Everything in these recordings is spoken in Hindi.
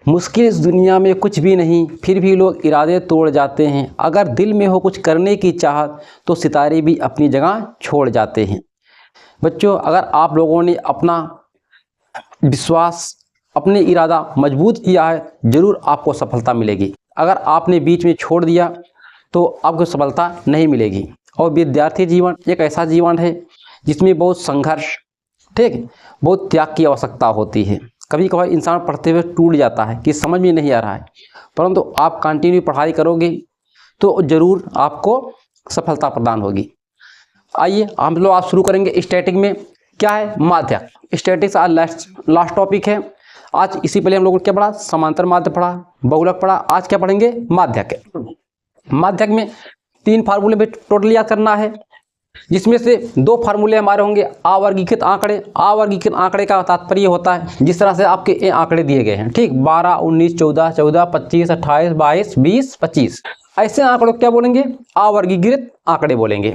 मुश्किल इस दुनिया में कुछ भी नहीं, फिर भी लोग इरादे तोड़ जाते हैं। अगर दिल में हो कुछ करने की चाहत तो सितारे भी अपनी जगह छोड़ जाते हैं। बच्चों, अगर आप लोगों ने अपना विश्वास, अपने इरादा मजबूत किया है, ज़रूर आपको सफलता मिलेगी। अगर आपने बीच में छोड़ दिया तो आपको सफलता नहीं मिलेगी। और विद्यार्थी जीवन एक ऐसा जीवन है जिसमें बहुत संघर्ष, ठीक, बहुत त्याग की आवश्यकता होती है। कभी कभार इंसान पढ़ते हुए टूट जाता है कि समझ में नहीं आ रहा है, परंतु आप कंटिन्यू पढ़ाई करोगे तो ज़रूर आपको सफलता प्रदान होगी। आइए हम लोग आज शुरू करेंगे स्टैटिक में। क्या है? माध्यक। स्टैटिक्स आज लास्ट टॉपिक है। आज इसी पहले हम लोगों ने क्या पढ़ा? समांतर माध्य पढ़ा, बहुलक पढ़ा। आज क्या पढ़ेंगे? माध्यक। माध्यक में 3 फार्मूले में टोटल याद करना है, जिसमें से 2 फार्मूले हमारे होंगे अवर्गीकृत आंकड़े। अवर्गीकृत आंकड़े का तात्पर्य होता है जिस तरह से आपके ये आंकड़े दिए गए हैं, ठीक, 12, 19, 14, 14, 25, 28, 22, 20, 25, ऐसे आंकड़ों को क्या बोलेंगे? अवर्गीकृत आंकड़े बोलेंगे।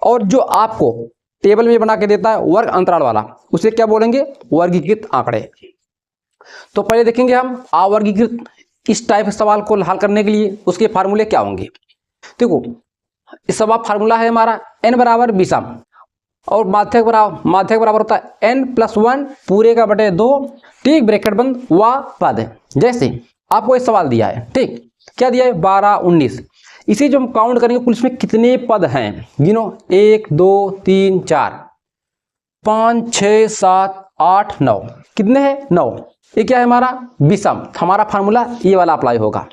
और जो आपको टेबल में बना के देता है वर्ग अंतराल वाला, उसे क्या बोलेंगे? वर्गीकृत आंकड़े। तो पहले देखेंगे हम अवर्गीकृत इस टाइप के सवाल को हल करने के लिए उसके फार्मूले क्या होंगे। देखो, इस सब फार्मूला है हमारा n बराबर विषम और माध्यक बराबर होता है n+1 पूरे का बटे 2, ठीक, ब्रैकेट बंद, व पद। जैसे आपको एक सवाल दिया है, ठीक, क्या दिया है? 12, 19। इसी जो हम काउंट करेंगे कुल इसमें कितने पद हैं, गिनो। 1, 2, 3, 4, 5, 6, 7, 8, 9। कितने हैं? 9। ये क्या है? हमारा विषम। हमारा फार्मूला ये वाला अप्लाई होगा।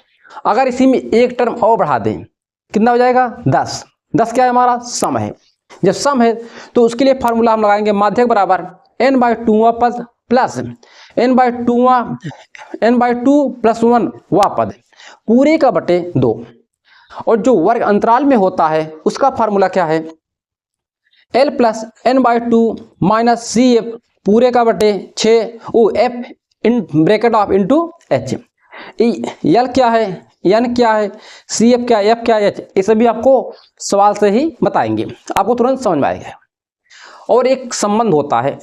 अगर इसी में एक टर्म और बढ़ा दें, कितना हो जाएगा? 10। 10 क्या है? हमारा सम है। जब सम है तो उसके लिए फार्मूला हम लगाएंगे माध्यक बराबर n/2 पद प्लस n/2 + 1 पद पूरे का बटे 2। और जो वर्ग अंतराल में होता है उसका फार्मूला क्या है? l + n/2 - cf पूरे का बटे 6 f in bracket of into h। l क्या है, n क्या है, cf क्या है, f क्या है, h, ये सभी आपको सवाल से ही बताएंगे, आपको तुरंत समझ में आएगा। और एक संबंध होता है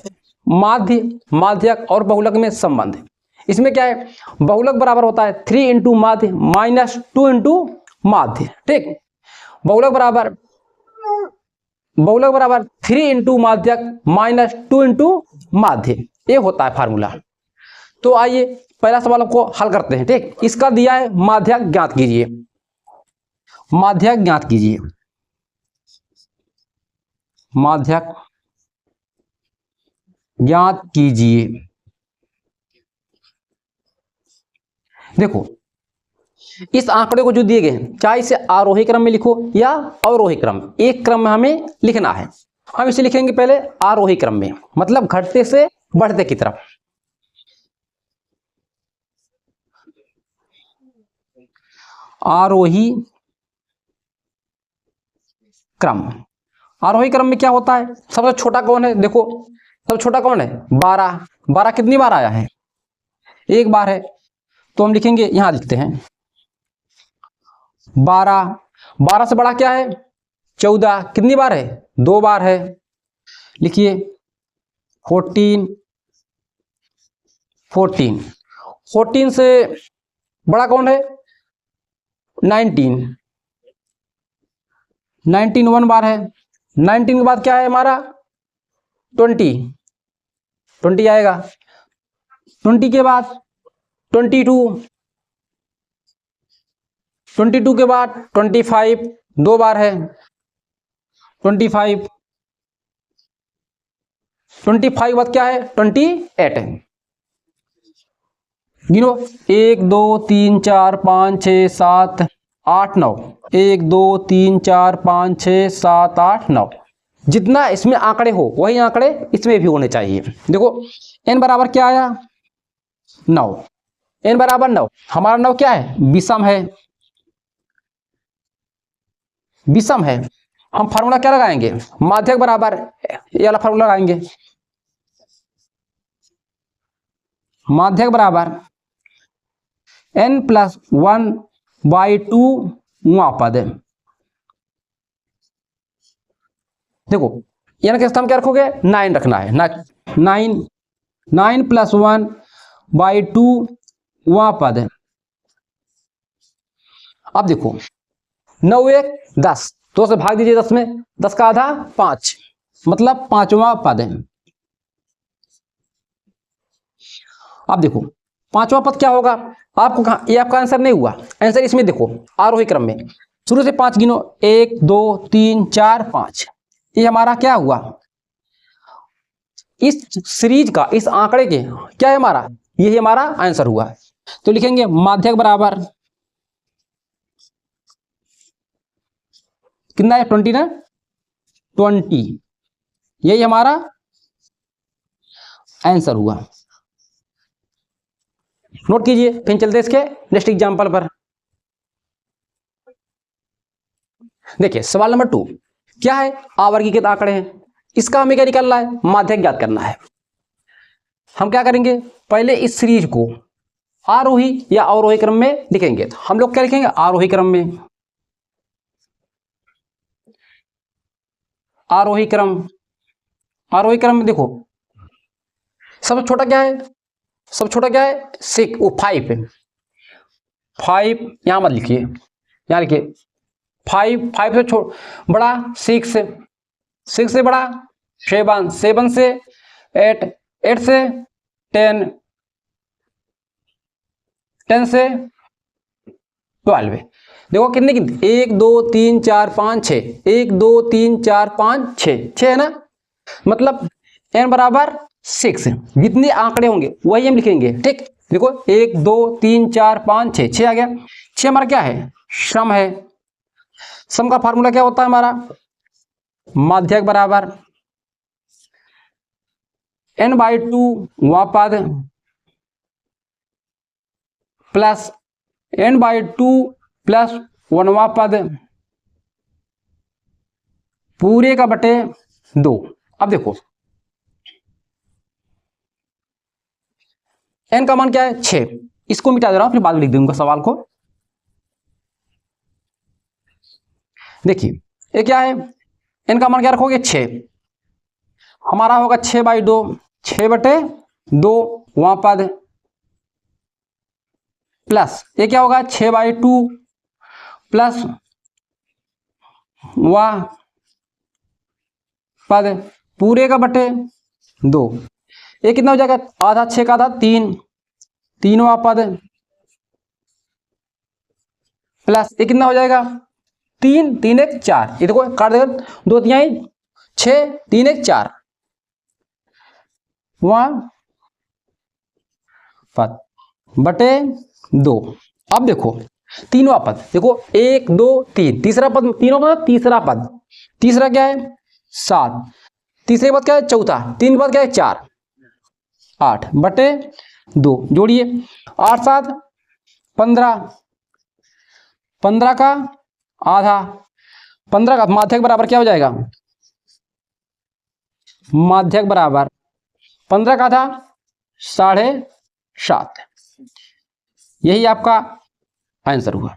माध्य, माध्यक और बहुलक में संबंध। इसमें क्या है? बहुलक बराबर होता है 3 × माध्य -2 × माध्य, ठीक। बहुलक बराबर 3 × माध्यक -2 × माध्य, ये होता है फार्मूला। तो आइए पहला सवाल आपको हल करते हैं, ठीक। इसका दिया है माध्यक ज्ञात कीजिए। माध्यक ज्ञात कीजिए। माध्यक ज्ञात कीजिए। देखो, इस आंकड़े को जो दिए गए हैं, चाहे इसे आरोही क्रम में लिखो या अवरोही क्रम, एक क्रम में हमें लिखना है। हम इसे लिखेंगे पहले आरोही क्रम में, मतलब घटते से बढ़ते की तरफ। आरोही क्रम। आरोही क्रम में क्या होता है? सबसे छोटा कौन है? देखो, सबसे छोटा कौन है? 12। 12 कितनी बार आया है? एक बार है। तो हम लिखेंगे, यहां लिखते हैं 12। 12 से बड़ा क्या है? 14। कितनी बार है? 2 बार है। लिखिए 14। 14 से बड़ा कौन है? 19। 19 1 बार है। 19 के बाद क्या है हमारा? 20। 20 आएगा। 20 के बाद 22। 22 के बाद 25, 2 बार है। 25। 25 के बाद क्या है? 28 है। गिनो 1 2 3 4 5 6 7 8 9। 1 2 3 4 5 6 7 8 9। जितना इसमें आंकड़े हो वही आंकड़े इसमें भी होने चाहिए। देखो n बराबर क्या आया? 9। n बराबर 9। हमारा 9 क्या है? विषम है। विषम है। हम फार्मूला क्या लगाएंगे? माध्यक बराबर ये वाला फार्मूला लगाएंगे। माध्यक बराबर n+1/2 पद। देखो n के स्थान क्या रखोगे? 9 रखना है। 9 + 1/2 वहाँ पद। अब देखो 9 1 10, 2 से भाग दीजिए 10 में, 10 का आधा 5, मतलब 5वां पद है। अब देखो 5वां पद क्या होगा, आपको कहा ये आपका आंसर नहीं हुआ, आंसर इसमें देखो आरोही क्रम में शुरू से 5 गिनो, 1 2 3 4 5, ये हमारा क्या हुआ, इस सीरीज का, इस आंकड़े के क्या है हमारा, यही हमारा आंसर हुआ। तो लिखेंगे माध्यक बराबर कितना है 20 ना, 20, यही हमारा आंसर हुआ। नोट कीजिए, फिर चलते इसके नेक्स्ट एग्जांपल पर। देखिए सवाल नंबर 2 क्या है, आवर्गीकृत आंकड़े हैं, इसका हमें क्या निकालना है, माध्यक ज्ञात करना है। हम क्या करेंगे, पहले इस सीरीज को आरोही या अवरोही क्रम में लिखेंगे। तो हम लोग क्या लिखेंगे, आरोही क्रम में, आरोही क्रम। आरोही क्रम में देखो सबसे छोटा क्या है, सबसे छोटा क्या है 6, वो 5 है, 5 यहां मत लिखिए, यहां लिखिए 5, 5 से बड़ा 6, 6 से बड़ा 7, 7 से 8, 8 से 10, 10 से 12। देखो कितने कितने, 1 2 3 4 5 6, 1 2 3 4 5 6 है ना, मतलब n बराबर 6, जितने आंकड़े होंगे वही हम लिखेंगे। ठीक, देखो 1 2 3 4 5 6, 6 आ गया। 6 हमारा क्या है, सम है। सम का फार्मूला क्या होता है हमारा, माध्यक बराबर n/2 वहाँ पद प्लस n/2 प्लस 1वां पद पूरे का बटे 2। अब देखो n का मान क्या है 6, इसको मिटा दे रहा हूं, फिर बाद में लिख दूंगा सवाल को। देखिए ये क्या है, n का मान क्या रखोगे 6, हमारा होगा 6/2, 6/2 वहाँ पद प्लस ये क्या होगा 6/2 प्लस वह पद पूरे का बटे 2। ये कितना हो जाएगा, आधा 6 का आधा 3, 3वां पद प्लस ये कितना हो जाएगा 3 3 1 4, ये देखो काट देगा 2 3 6 3 1 4 वहां पद बटे 2। अब देखो 3वां पद, देखो 1 2 3, तीसरा पद, तीनों पद, तीसरा पद, तीसरा क्या है 7, तीसरे पद क्या है चौथा, 3 पद क्या है 4, 8 बटे 2, जोड़िए 8 7 15, 15 का आधा, 15 का माध्यक बराबर क्या हो जाएगा, माध्यक बराबर 15 का आधा 7.5, यही आपका आंसर हुआ।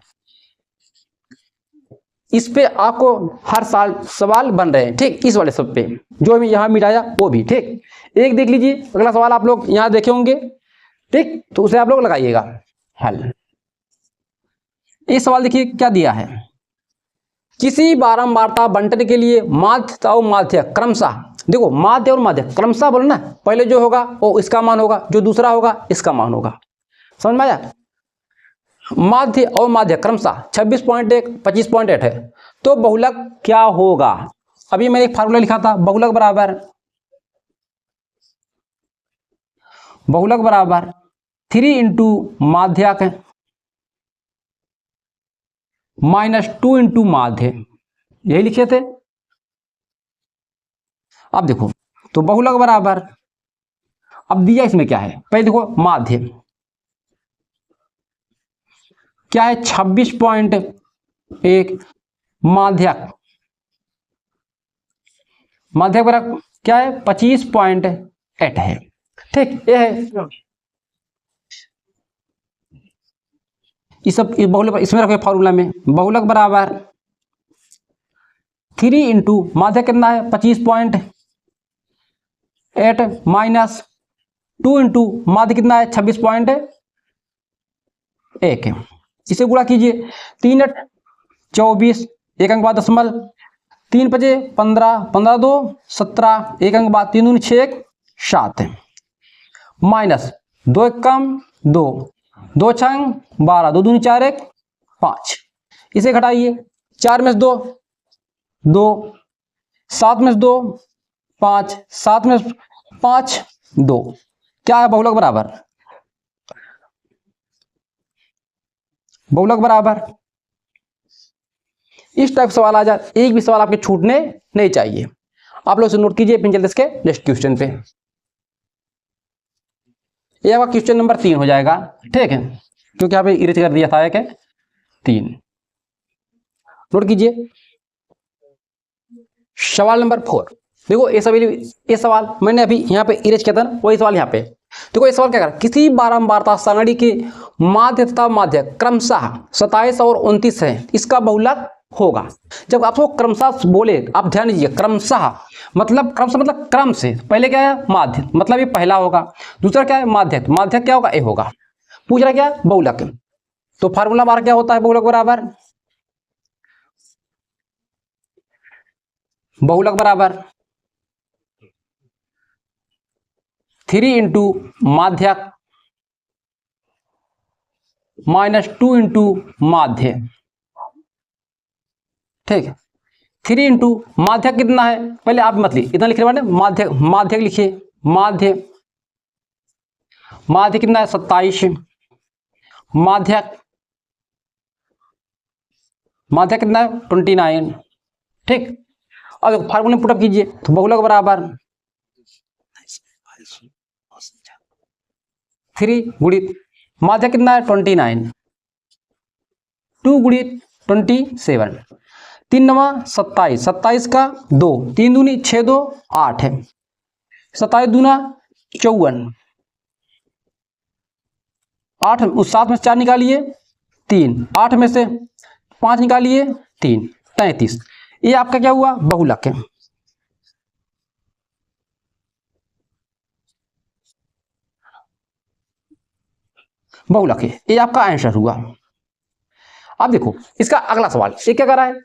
इस पे आपको हर साल सवाल बन रहे हैं, ठीक, इस वाले सब पे जो मैं यहां मिटाया वो भी। ठीक, एक देख लीजिए, अगला सवाल आप लोग यहां देखे होंगे, ठीक, तो उसे आप लोग लगाइएगा हल। इस सवाल देखिए क्या दिया है, किसी बारंबारता बंटन के लिए माध्य और माध्य क्रमशः, देखो माध्य और माध्य क्रमशः बोलो ना, पहले जो होगा वो इसका मान होगा, जो दूसरा होगा इसका मान होगा, समझ में आया। माध्य और माध्य क्रमशः 26.1 25.8 है, तो बहुलक क्या होगा। अभी मैंने एक फार्मूला लिखा था, बहुलक बराबर 3 इंटू माध्यक -2 इंटू माध्य, यही लिखे थे। अब देखो तो बहुलक बराबर, अब दिया इसमें क्या है, पहले देखो माध्य क्या है 26.1, माध्यक बराबर क्या है 25.8 है। ठीक, ये है इस सब बहुलक इसमें रखो फॉर्मूला में, बहुलक बराबर 3 इंटू माध्यक कितना है 25.8 माइनस 2 इंटू माध्य कितना है 26.8, 1 है। इसे गुणा कीजिए, 3 8 24, 1 अंक बाद दशमलव, 3 5 15, 15 2 17, 1 अंक बाद 3 दूनी 6 1 7 है। माइनस 2 1 कम 2, 2 6 12, 2 दूनी 4 1 5। इसे घटाइए, 4 में से 2 2, 7 में से 2 5, 7 में 5 2। क्या है बहुलक बराबर, बहुलक बराबर। इस टाइप सवाल आ जाए, एक भी सवाल आपके छूटने नहीं चाहिए। आप लोग इसे नोट कीजिए, फिर चलते इसके नेक्स्ट क्वेश्चन पे। ये आपका क्वेश्चन नंबर 3 हो जाएगा, ठीक है, क्योंकि यहाँ पे इरेज कर दिया था एक 3। नोट कीजिए सवाल नंबर 4। देखो ये सवाल मैंने अभी यहाँ पे इरेज किया था ना, वही सवाल यहाँ पे। देखो ये सवाल क्या कर, किसी बारंबारता सारणी के माध्य तथा माध्य क्रमशः 27 और 29 है, इसका बहुलक होगा। जब आपको क्रमशः बोले, आप ध्यान दीजिए, क्रमशः मतलब क्रम से, पहले क्या है माध्य, मतलब ये पहला होगा, दूसरा क्या है माध्य, माध्य क्या होगा ए होगा। पूछ रहा क्या है बहुलक, तो फार्मूला बार क्या होता है बहुलक बराबर, बहुलक बराबर 3 इंटू माध्यक माइनस 2 इंटू माध्य, ठीक है। 3 इंटू माध्यक कितना है, पहले आप मत लिखिए, इतना लिख रहे हैं माध्यक, माध्यक लिखिए, माध्य, माध्य कितना है 27, माध्यक, माध्यक कितना है 29, ठीक। अब फार्मूले पुटअप कीजिए, तो बहुलक बराबर 3 गुणित माध्यक कितना है 29, 2 गुणित 27, 3 नवा 27, 27 का 2, 3 दूनी 6 2 8 है, 27 दूना 54, 8 उस 7 में से 4 निकालिए 3, 8 में से 5 निकालिए 3, 33। ये आपका क्या हुआ बहुलक है। बहुलक है, ये आपका आंसर हुआ। अब देखो इसका अगला सवाल, ये क्या कर रहा है,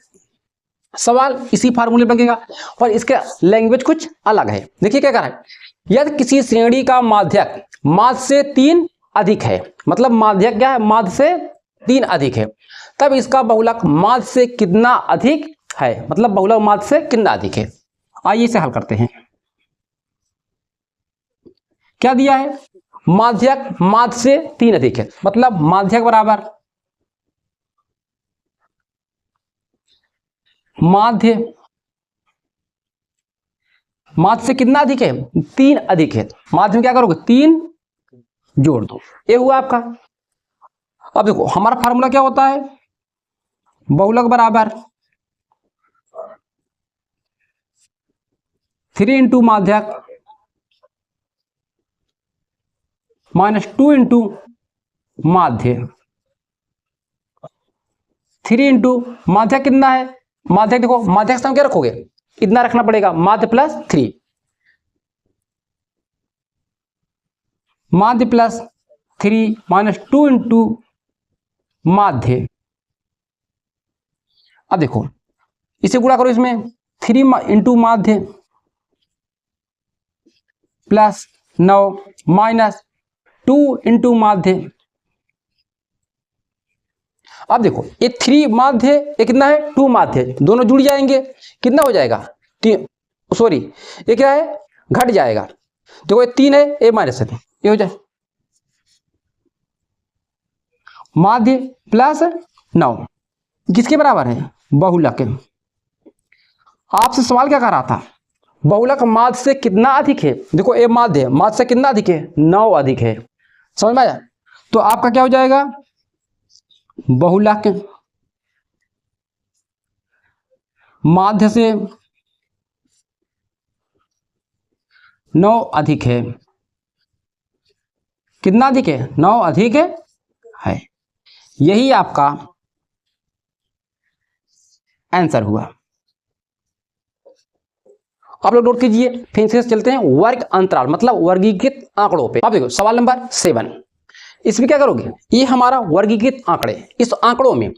सवाल इसी फार्मूले पर लगेगा और इसका लैंग्वेज कुछ अलग है। देखिए क्या कर रहा है, यदि किसी श्रेणी का माध्यक माध्य से 3 अधिक है, मतलब माध्यक क्या है माध्य से 3 अधिक है, तब इसका बहुलक माध्य से कितना अधिक है, मतलब बहुलक माध्य से कितना अधिक है। आइए इसे हल करते हैं। क्या दिया है, माध्यक माध्य से 3 अधिक है, मतलब माध्यक बराबर माध्य, माध्य से कितना अधिक है 3 अधिक है, माध्य में क्या करोगे 3 जोड़ दो, ये हुआ आपका। अब देखो हमारा फार्मूला क्या होता है, बहुलक बराबर 3 इंटू माध्यक माइनस 2 इंटू माध्य, 3 इंटू माध्यक कितना है, माध्यक देखो माध्यक स्थान क्या रखोगे, इतना रखना पड़ेगा, माध्य प्लस 3, माध्य प्लस 3 माइनस 2 इंटू माध्य। अब देखो इसे गुणा करो, इसमें 3 इंटू माध्य प्लस 9 माइनस 2 इंटू माध्य। अब देखो ये 3 माध्य, ये कितना है 2 माध्य, दोनों जुड़ जाएंगे, कितना हो जाएगा सॉरी ये क्या है घट जाएगा, देखो ये 3 है ये माइनस है, ये हो जाए माध्य प्लस 9 किसके बराबर है बहुलक। आपसे सवाल क्या कर रहा था, बहुलक माध्य से कितना अधिक है, देखो ये माध्य माध्य से कितना अधिक है 9 अधिक है, समझ में आया। तो आपका क्या हो जाएगा बहुलक माध्य से 9 अधिक है, कितना अधिक है 9 अधिक है, यही आपका आंसर हुआ। आप लोग नोट कीजिए, फिर से चलते हैं वर्ग अंतराल मतलब वर्गीकृत आंकड़ों पे। अब देखो सवाल नंबर 7, इसमें क्या करोगे, ये हमारा वर्गीकृत आंकड़े, इस आंकड़ों में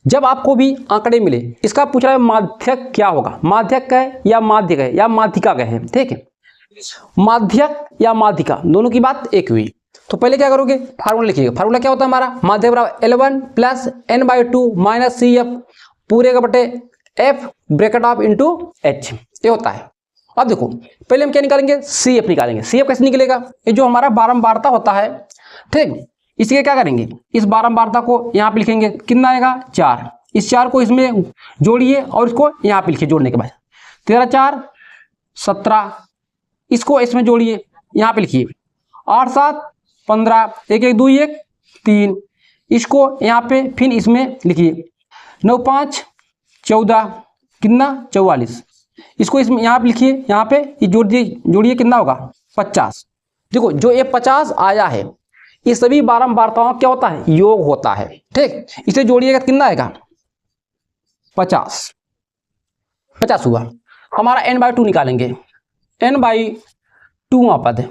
जब आपको भी आंकड़े मिले, इसका पूछ रहा है माध्यक क्या होगा, माध्यक का है या माध्यक है या माध्यिका का है, ठीक है, माध्यक या माध्यिका दोनों की बात एक हुई। तो पहले क्या करोगे, फार्मूला लिखिएगा। फार्मूला क्या होता है हमारा, माध्यक बराबर L1 plus n/2 minus CF पूरे का बटे F bracket of into H, ये होता है। अब देखो पहले हम क्या निकालेंगे, CF निकालेंगे। CF कैसे निकलेगा, ये जो हमारा बारंबारता होता है, ठीक, इसके क्या करेंगे, इस बारंबारता को यहाँ पे लिखेंगे, कितना आएगा 4, इस 4 को इसमें जोड़िए और इसको यहाँ पे लिखिए, जोड़ने के बाद 13 4 17, इसको इसमें जोड़िए, यहाँ पे लिखिए 8 7 15, 1 1 2 1 3, इसको यहाँ पे फिर इसमें लिखिए 9 5 14, कितना 44, इसको इसमें यहाँ पे लिखिए, यहाँ पे ये जोड़िए कितना होगा 50। देखो जो ये 50 आया है, ये सभी बारंबारताओं क्या होता है, योग होता है, ठीक, इसे जोड़िएगा कितना आएगा 50 हुआ। हमारा n/2 निकालेंगे, n/2वां पद है,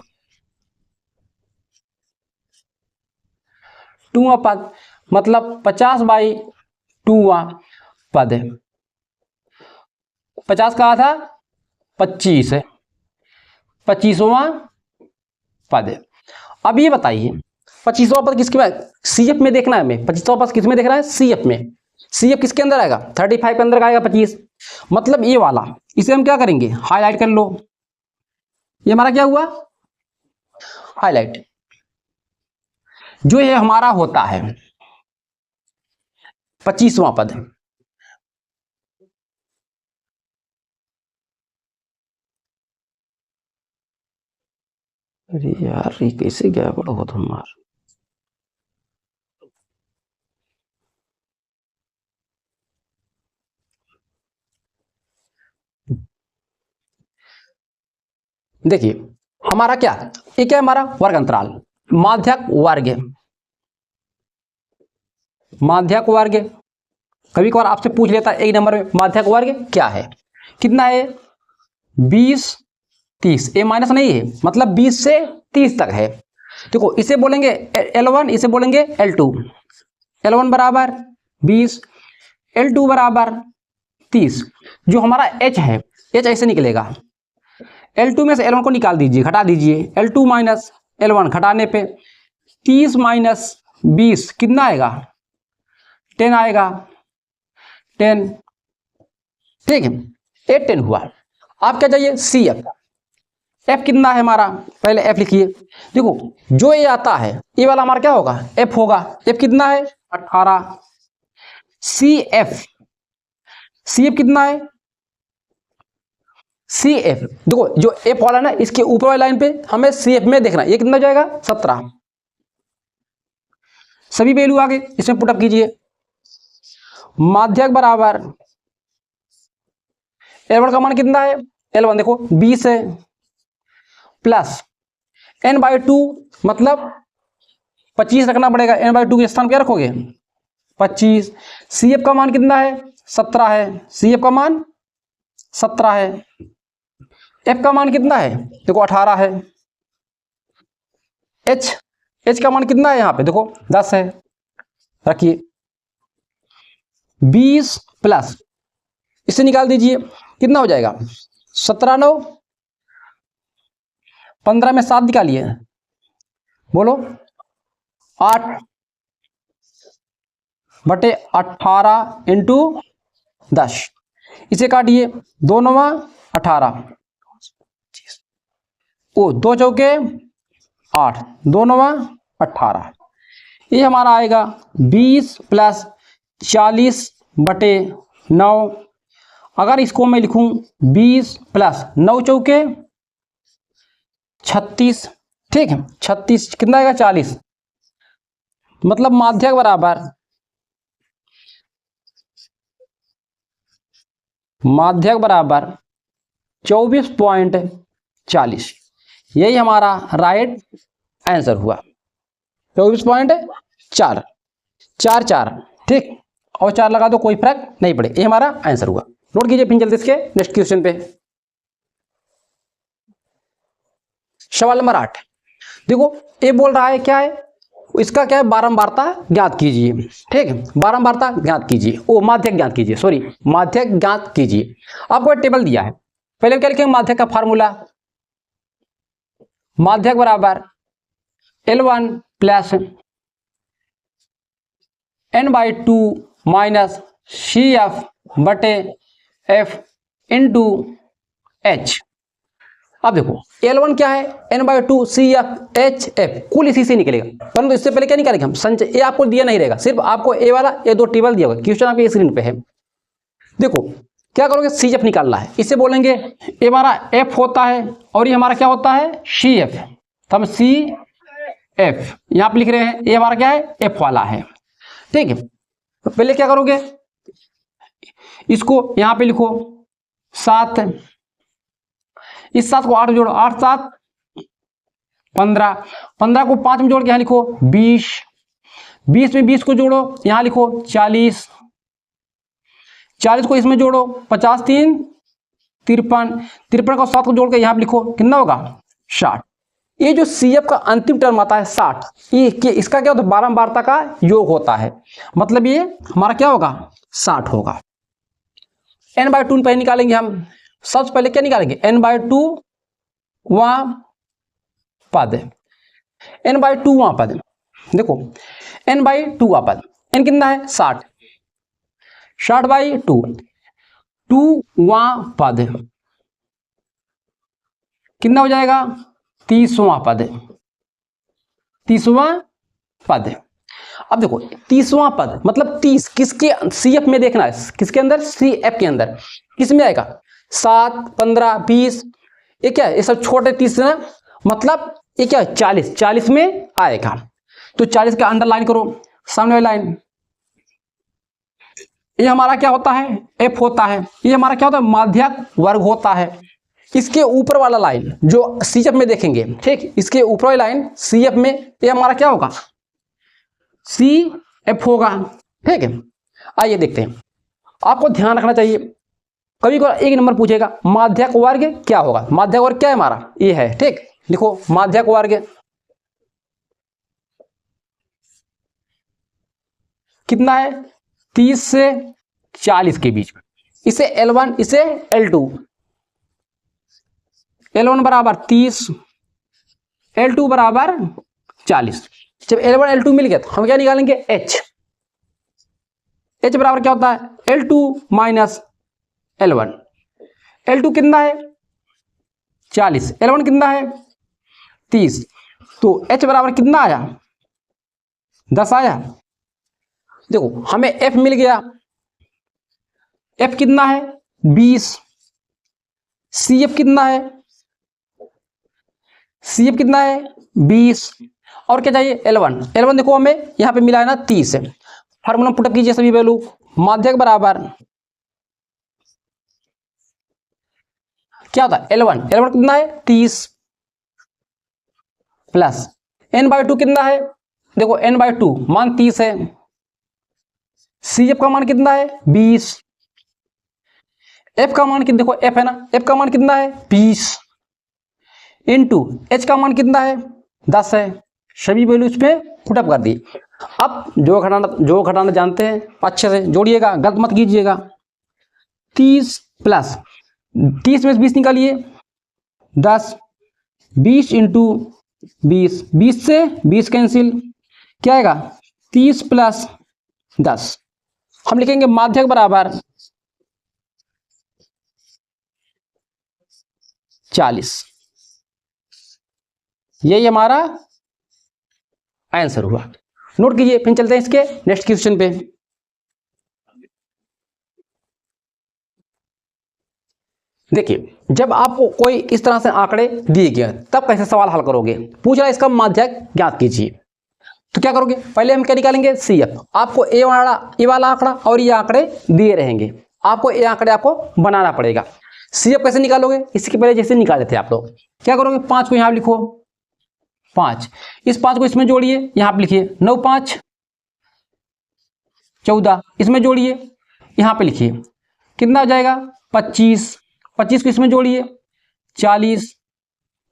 2वां पद मतलब 50/2वां पद है। 50 कहा था 25 है, 25वां पद है। अब ये बताइए 25वां पद किसके में, CF में देखना है हमें, 25वां पद किस में देखना है, CF में। CF किसके अंदर आएगा, 35 के अंदर आएगा 25, मतलब ये वाला, इसे हम क्या करेंगे, हाईलाइट कर लो, ये हमारा क्या हुआ, हाईलाइट, जो ये हमारा होता है 25वां पद। अरे यार ये कैसे गया बड़ा हो तुम्हारा, देखिए हमारा क्या, ये क्या है हमारा वर्ग अंतराल, माध्यक वर्ग, माध्यक वर्ग, कभी कभार आपसे पूछ लेता है एक नंबर में माध्यक वर्ग क्या है, कितना है 20 30, ए माइनस नहीं है, मतलब 20 से 30 तक है। देखो इसे बोलेंगे L1, इसे बोलेंगे L2, L1 बराबर 20, L2 बराबर 30। जो हमारा H है, H ऐसे निकलेगा, L2 में से L1 को निकाल दीजिए, घटा दीजिए, L2 माइनस L1 घटाने पे 30 माइनस 20 कितना आएगा 10 आएगा, 10, ठीक है, 8 10 हुआ। आप क्या चाहिए CF, F कितना है हमारा, पहले F लिखिए। देखो जो ये आता है ये वाला हमारा क्या होगा, F होगा, F कितना है 18, CF कितना है, CF देखो जो F वाला ना, इसके ऊपर वाली लाइन पे हमें CF में देखना, ये कितना जाएगा 17, सभी वैल्यू आगे इसमें पुटअप कीजिए। माध्यक बराबर L1 का मान कितना है, L1 देखो 20 है, प्लस n/2 मतलब 25 रखना पड़ेगा, n/2 के स्थान क्या रखोगे 25, CF का मान कितना है 17 है, CF का मान 17 है, F का मान कितना है देखो 18 है, H का मान कितना है यहाँ पे देखो 10 है, रखिए 20 प्लस इसे निकाल दीजिए, कितना हो जाएगा 17 9 15 में 7 निकालिए, बोलो 8/18 इंटू 10, इसे काटिए 2 9 18, ओ 2 चौके 8, 2 9 18, ये हमारा आएगा 20 प्लस 40/9। अगर इसको मैं लिखूं 20 प्लस 9 चौके 36, ठीक है 36 कितना आएगा 40, मतलब माध्यक बराबर 24.40, यही हमारा राइट आंसर हुआ 24.4, ठीक, और 4 लगा दो कोई फर्क नहीं पड़े, ये हमारा आंसर हुआ। नोट कीजिए, फिर चलते इसके नेक्स्ट क्वेश्चन पे। सवाल नंबर 8, देखो ये बोल रहा है क्या है इसका क्या है, बारंबारता ज्ञात कीजिए। ठीक है, बारंबारता ज्ञात कीजिए, ओ माध्यक ज्ञात कीजिए, सॉरी माध्यक ज्ञात कीजिए। आपको टेबल दिया है, पहले क्या लिखेंगे, माध्यक का फार्मूला, माध्यक बराबर L1 plus n/2 minus CF बटे F इंटू H। अब देखो L1 क्या है, n/2 CF HF, कुल इसी से निकलेगा, परंतु इससे पहले क्या निकालेंगे हम, संचय। ये आपको दिया नहीं रहेगा, सिर्फ आपको ए वाला ये दो टेबल दिया होगा, क्वेश्चन आपके स्क्रीन पे है। देखो क्या करोगे, CF निकालना है, इसे बोलेंगे ये हमारा F होता है और ये हमारा क्या होता है CF, तो हम CF यहां पे लिख रहे हैं, ये हमारा क्या है F वाला है। ठीक है, तो पहले क्या करोगे, इसको यहां पे लिखो 7, इस 7 को 8 में जोड़ो, 8 7 15, 15 को 5 में जोड़ के यहां लिखो 20, 20 में 20 को जोड़ो यहां लिखो 40, 40 को इसमें जोड़ो 50 3 53, 53 को 7 को जोड़ के यहां पे लिखो कितना होगा 60। ये जो CF का अंतिम टर्म आता है 60, ये इसका क्या होता है, बारंबारता का योग होता है, मतलब ये हमारा क्या होगा 60 होगा। n/2 पहले निकालेंगे हम, सबसे पहले क्या निकालेंगे, n/2 वहां पद, n/2 वहां पद, देखो n/2 वहां पद, n कितना है 60, 60/2, 2 वहां पद कितना हो जाएगा 30वां पद, 30वां पद। अब देखो 30वां पद मतलब 30 किसके CF में देखना है, किसके अंदर, CF के अंदर, किस में आएगा 7 15 20, ये क्या है, ये सब छोटे 30 ना, मतलब ये क्या है 40, 40 में आएगा। तो 40 का अंडरलाइन करो, सामने वाली लाइन, ये हमारा क्या होता है F होता है, ये हमारा क्या होता है माध्यक वर्ग होता है। इसके ऊपर वाला लाइन जो CF में देखेंगे, ठीक, इसके ऊपर वाली लाइन CF में, ये हमारा क्या होगा CF होगा। ठीक है, आइए देखते हैं, आपको ध्यान रखना चाहिए, कभी कभी एक नंबर पूछेगा माध्यक वर्ग क्या होगा, माध्यक वर्ग क्या है हमारा, ये है। ठीक, लिखो माध्यक वर्ग कितना है 30 से 40 के बीच में, इसे L1 इसे L2, L1 बराबर 30, L2 बराबर 40। जब L1 L2 मिल गया तो हम क्या निकालेंगे H, H बराबर क्या होता है L2 माइनस L1, L2 कितना है 40, L1 कितना है 30, तो H बराबर कितना आया 10 आया। देखो हमें F मिल गया, F कितना है 20, CF कितना है, CF कितना है 20, और क्या चाहिए L1, L1 देखो हमें यहां पे मिला है ना 30 है, फार्मूला पुटअप कीजिए सभी वैल्यू, माध्यक बराबर क्या होता है L1 कितना है 30 प्लस n/2 कितना है, देखो n/2 मान 30 है, CF का मान कितना है 20, F का मान कितना, देखो F है ना, F का मान कितना है 20 इंटू H का मान कितना है 10 है, सभी वैल्यू इसमें पुटअप कर दी। अब जो घटाना जानते हैं अच्छे से जोड़िएगा, गलत मत कीजिएगा। 30 प्लस 30 में 20 निकालिए 10, 20 इंटू 20, 20 से 20 कैंसिल, क्या आएगा 30 प्लस 10, हम लिखेंगे माध्यक बराबर 40। यही हमारा आंसर हुआ, नोट कीजिए। फिर चलते हैं इसके नेक्स्ट क्वेश्चन पे। देखिए जब आपको कोई इस तरह से आंकड़े दिए गए तब कैसे सवाल हल करोगे, पूछ रहा है इसका माध्यक ज्ञात कीजिए, तो क्या करोगे, पहले हम क्या निकालेंगे CF, आपको ये वाला आंकड़ा और ये आंकड़े दिए रहेंगे, आपको ये आंकड़े आपको बनाना पड़ेगा। CF कैसे निकालोगे, इसके पहले जैसे निकाले थे आप लोग, क्या करोगे 5 को यहां लिखो 5, इस 5 को इसमें जोड़िए, यहां पे लिखिए 9 5 14, इसमें जोड़िए यहां पे लिखिए कितना आ जाएगा 25, 25 को इसमें जोड़िए 40,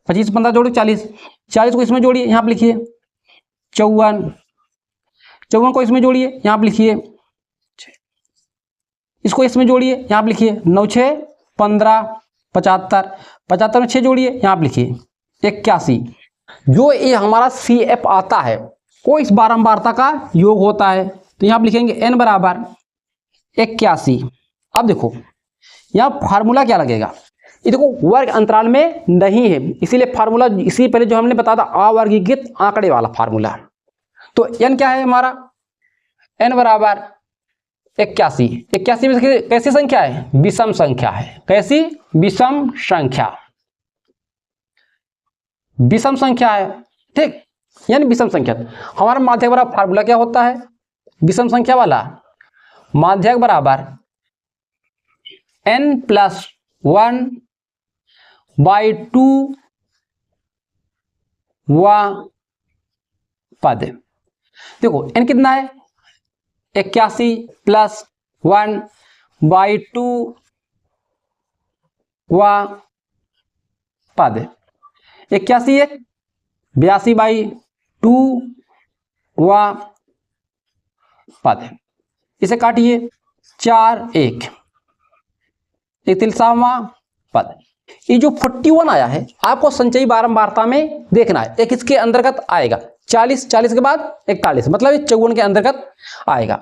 25 15 जोड़िए 40, 40 को इसमें जोड़िए यहां पे लिखिए 54, 54 को इसमें जोड़िए, यहाँ पर लिखिए, इसको इसमें जोड़िए, यहाँ पर लिखिए 9 6 15, 75, 75 में 6 जोड़िए, यहाँ पर लिखिए 81। जो ये हमारा CF आता है वो इस बारंबारता का योग होता है, तो यहाँ पर लिखेंगे n बराबर 81। अब देखो यहाँ फार्मूला क्या लगेगा, ये देखो वर्ग अंतराल में नहीं है, इसीलिए फार्मूला इसी पहले जो हमने बताया था अवर्गीकृत आंकड़े वाला फार्मूला। तो n क्या है हमारा, n बराबर 81। 81 में कैसी संख्या है, विषम संख्या है। कैसी, विषम संख्या, विषम संख्या है, ठीक, यानी विषम संख्या। हमारा माध्यक बराबर फार्मूला क्या होता है विषम संख्या वाला, माध्यक बराबर n+1/2 वा पद। देखो n कितना है, 81 + 1/2 वा पद। 81 1, 82/2 वा पद। इसे काटिए, 4 1, 43वां पद। ये जो 41 आया है आपको संचयी बारंबारता में देखना है, एक इसके अंतर्गत आएगा 40, 40 के बाद 41, मतलब ये 54 के अंतर्गत आएगा।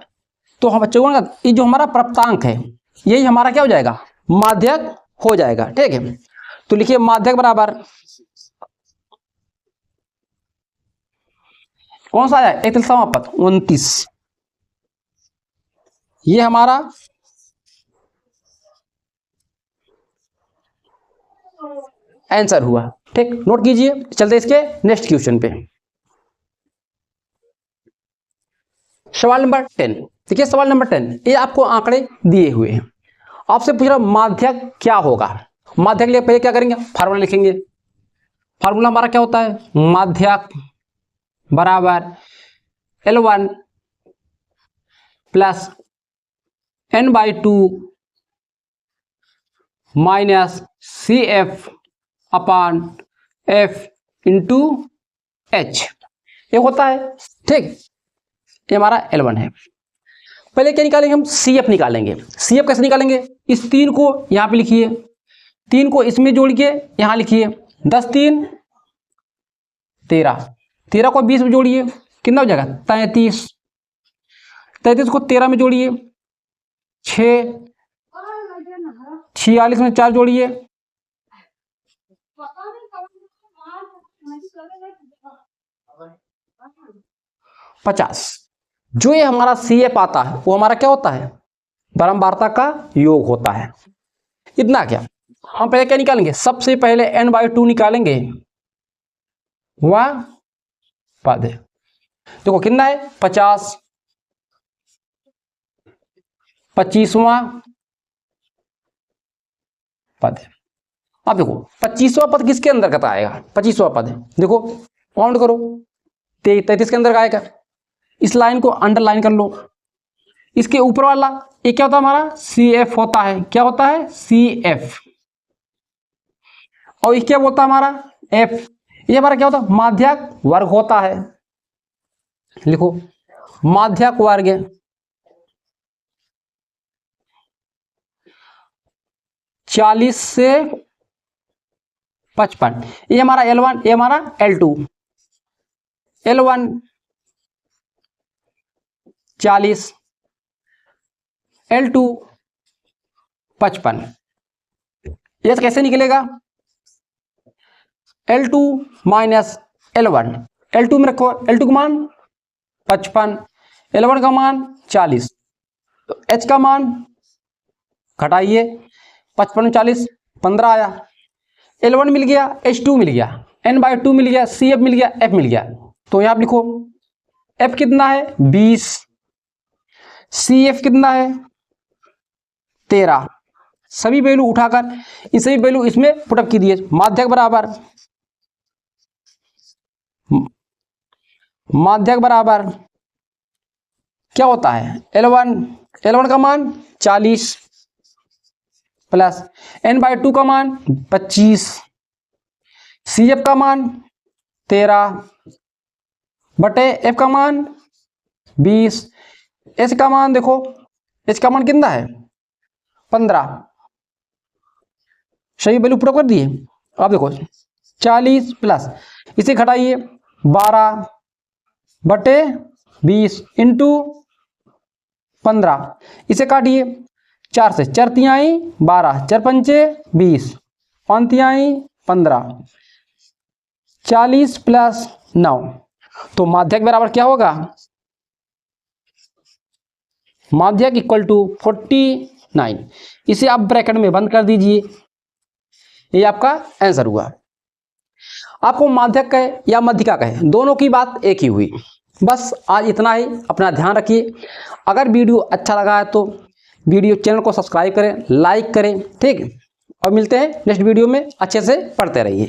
तो हम 54 का ये जो हमारा प्राप्तांक है यही हमारा क्या हो जाएगा, माध्यक हो जाएगा, ठीक है। तो लिखिए माध्यक बराबर कौन सा आया, 41वां पद 29। ये हमारा आंसर हुआ, ठीक, नोट कीजिए। चलते इसके नेक्स्ट क्वेश्चन पे, सवाल नंबर 10। देखिए सवाल नंबर 10, ये आपको आंकड़े दिए हुए हैं, आपसे पूछ रहा माध्यक क्या होगा। माध्यक लिए पहले क्या करेंगे, फार्मूला लिखेंगे। फार्मूला हमारा क्या होता है, माध्यक बराबर L1 + n/2 minus CF/F × H, ये होता है, ठीक। ये हमारा L1 है। पहले क्या निकालेंगे हम, CF निकालेंगे। CF कैसे निकालेंगे, इस 3 को यहाँ पे लिखिए, 3 को इसमें जोड़ के यहाँ लिखिए, 10 3 13, 13 को 20 में जोड़िए, कितना हो जाएगा 33, 33 को 13 में जोड़िए 6, 46 में 4 जोड़िए 50। जो ये हमारा CF आता है वो हमारा क्या होता है, बारंबारता का योग होता है। इतना क्या, हम पहले क्या निकालेंगे, सबसे पहले n/2 निकालेंगे, वह पद है। देखो कितना है 50, 25वां पद है। अब देखो 25वां पद किसके अंतर्गत आएगा, 25वां पद है, देखो काउंट करो, 33 के अंदर आएगा। इस लाइन को अंडरलाइन कर लो। इसके ऊपर वाला ये क्या होता है हमारा, CF होता है। क्या होता है, CF। और ये क्या बोलता है हमारा F, ये हमारा क्या होता है, माध्यक वर्ग होता है। लिखो माध्यक वर्ग, चालीस से 55। ये हमारा L1, ये हमारा L2। L1 40, L2 55। ये कैसे निकलेगा, L2 माइनस L1, L2 में रखो, L2 का मान 55, L1 का मान 40, तो H का मान घटाइए, 55 में 40 15 आया। L1 मिल गया, H2 मिल गया, n/2 मिल गया, CF मिल गया, F मिल गया। तो यहां आप लिखो F कितना है 20, CF कितना है 13। सभी वैल्यू उठाकर इन सभी वैल्यू इसमें पुटअप कीजिए। माध्यक बराबर क्या होता है, L1 का मान 40 प्लस n/2 का मान 25, CF का मान 13 बटे एफ का मान 20, एच का मान देखो, एच का मान कितना है 15, सही वैल्यू पूरा कर दिए। अब देखो 40 प्लस इसे घटाइए 12 बटे 20 इंटू 15, इसे काटिए 4 से, 4 तिहाई 12, 4 पंचे 20, 5 तिहाई 15, 40 प्लस 9, तो माध्यक बराबर क्या होगा, माध्यक इक्वल टू 49। इसे आप ब्रैकेट में बंद कर दीजिए, ये आपका आंसर हुआ। आपको माध्यक कहे या मध्यिका कहे, दोनों की बात एक ही हुई। बस आज इतना ही, अपना ध्यान रखिए। अगर वीडियो अच्छा लगा है तो वीडियो चैनल को सब्सक्राइब करें, लाइक करें, ठीक। और मिलते हैं नेक्स्ट वीडियो में, अच्छे से पढ़ते रहिए।